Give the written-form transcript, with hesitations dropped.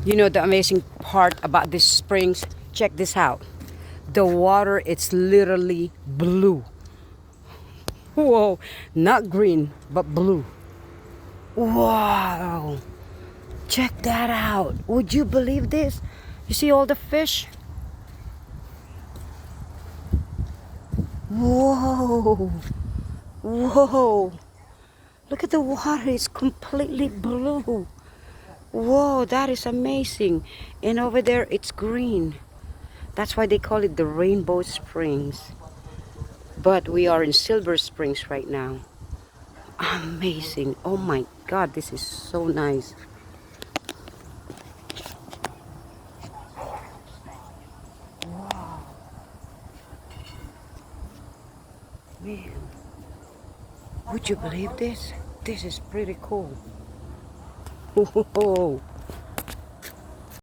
You know the amazing part about these springs? Check this out. The water, it's literally blue. Whoa, not green, but blue. Wow, check that out. Would you believe this? You see all the fish? Whoa, whoa. Look at the water, it's completely blue. Whoa, that is amazing. And over there, it's green. That's why they call it the Rainbow Springs. But we are in Silver Springs right now. Amazing. Oh my God, this is so nice. Man, would you believe this? This is pretty cool. Whoa.